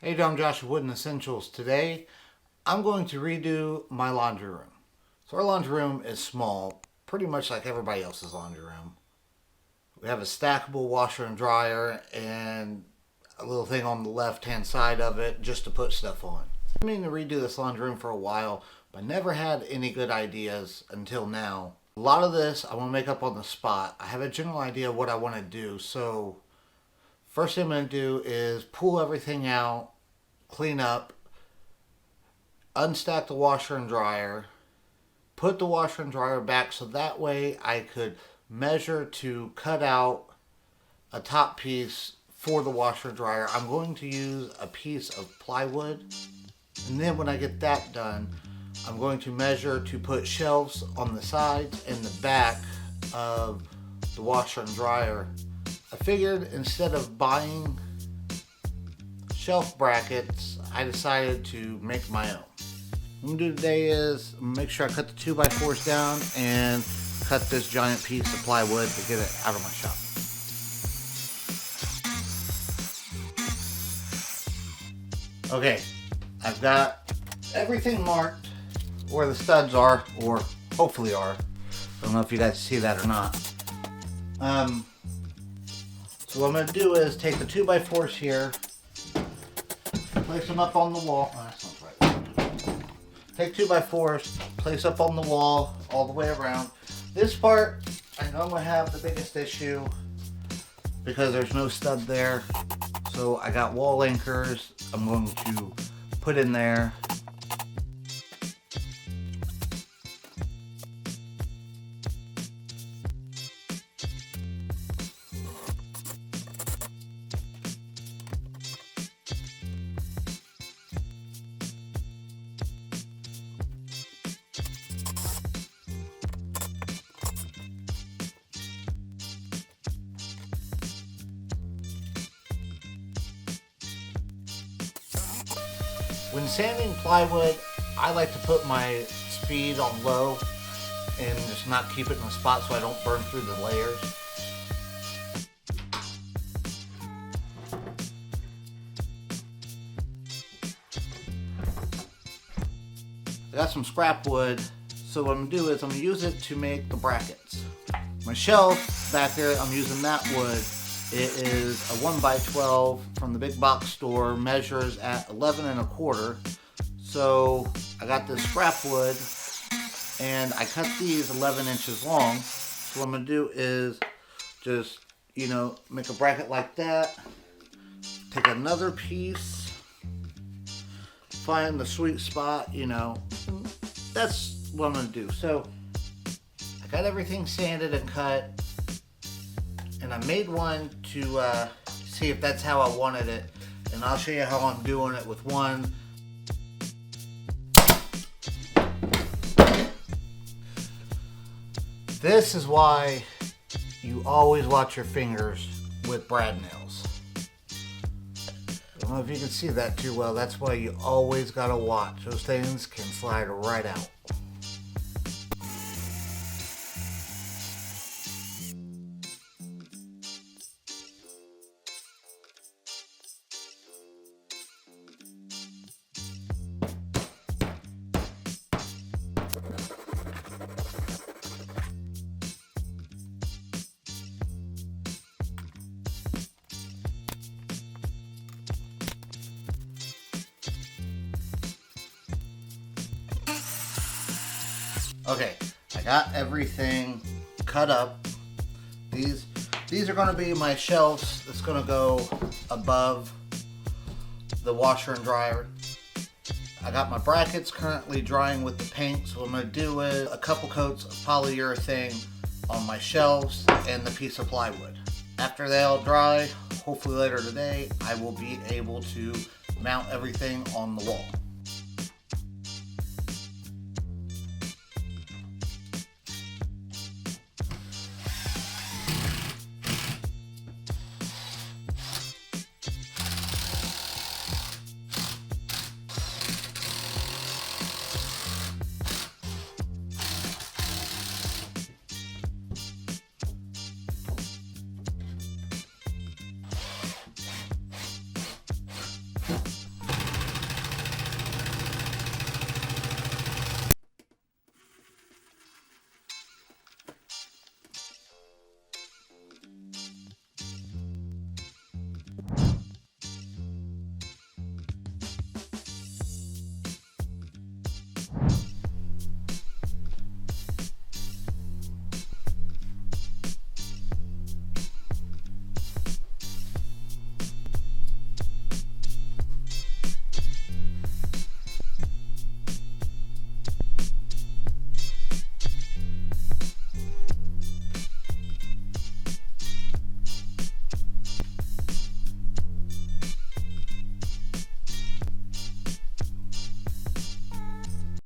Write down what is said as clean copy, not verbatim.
Hey, I'm Josh with Wooden Essentials. Today, I'm going to redo my laundry room. So our laundry room is small, pretty much like everybody else's laundry room. We have a stackable washer and dryer and a little thing on the left-hand side of it just to put stuff on. I've been meaning to redo this laundry room for a while, but never had any good ideas until now. A lot of this I want to make up on the spot. I have a general idea of what I want to do, so first thing I'm going to do is pull everything out, clean up, unstack the washer and dryer, put the washer and dryer back so that way I could measure to cut out a top piece for the washer and dryer. I'm going to use a piece of plywood, and then when I get that done, I'm going to measure to put shelves on the sides and the back of the washer and dryer. I figured instead of buying shelf brackets, I decided to make my own. What I'm going to do today is make sure I cut the 2x4s down and cut this giant piece of plywood to get it out of my shop. Okay, I've got everything marked where the studs are, or hopefully are. I don't know if you guys see that or not. So what I'm going to do is take the 2x4s here, place them up on the wall. Oh, that's not right. Take 2x4s, place up on the wall all the way around. This part, I know I'm going to have the biggest issue because there's no stud there. So I got wall anchors I'm going to put in there. When sanding plywood, I like to put my speed on low and just not keep it in a spot so I don't burn through the layers. I got some scrap wood, so what I'm going to do is I'm going to use it to make the brackets. My shelf back there, I'm using that wood. It is a 1x12 from the big box store, measures at 11 1/4. So I got this scrap wood and I cut these 11 inches long. So what I'm going to do is just, make a bracket like that. Take another piece, find the sweet spot, That's what I'm going to do. So I got everything sanded and cut. And I made one to see if that's how I wanted it. And I'll show you how I'm doing it with one. This is why you always watch your fingers with brad nails. I don't know if you can see that too well. That's why you always gotta watch. Those things can slide right out. Okay, I got everything cut up. These are going to be my shelves that's going to go above the washer and dryer. I got my brackets currently drying with the paint, so what I'm going to do is a couple coats of polyurethane on my shelves and the piece of plywood. After they all dry, hopefully later today, I will be able to mount everything on the wall.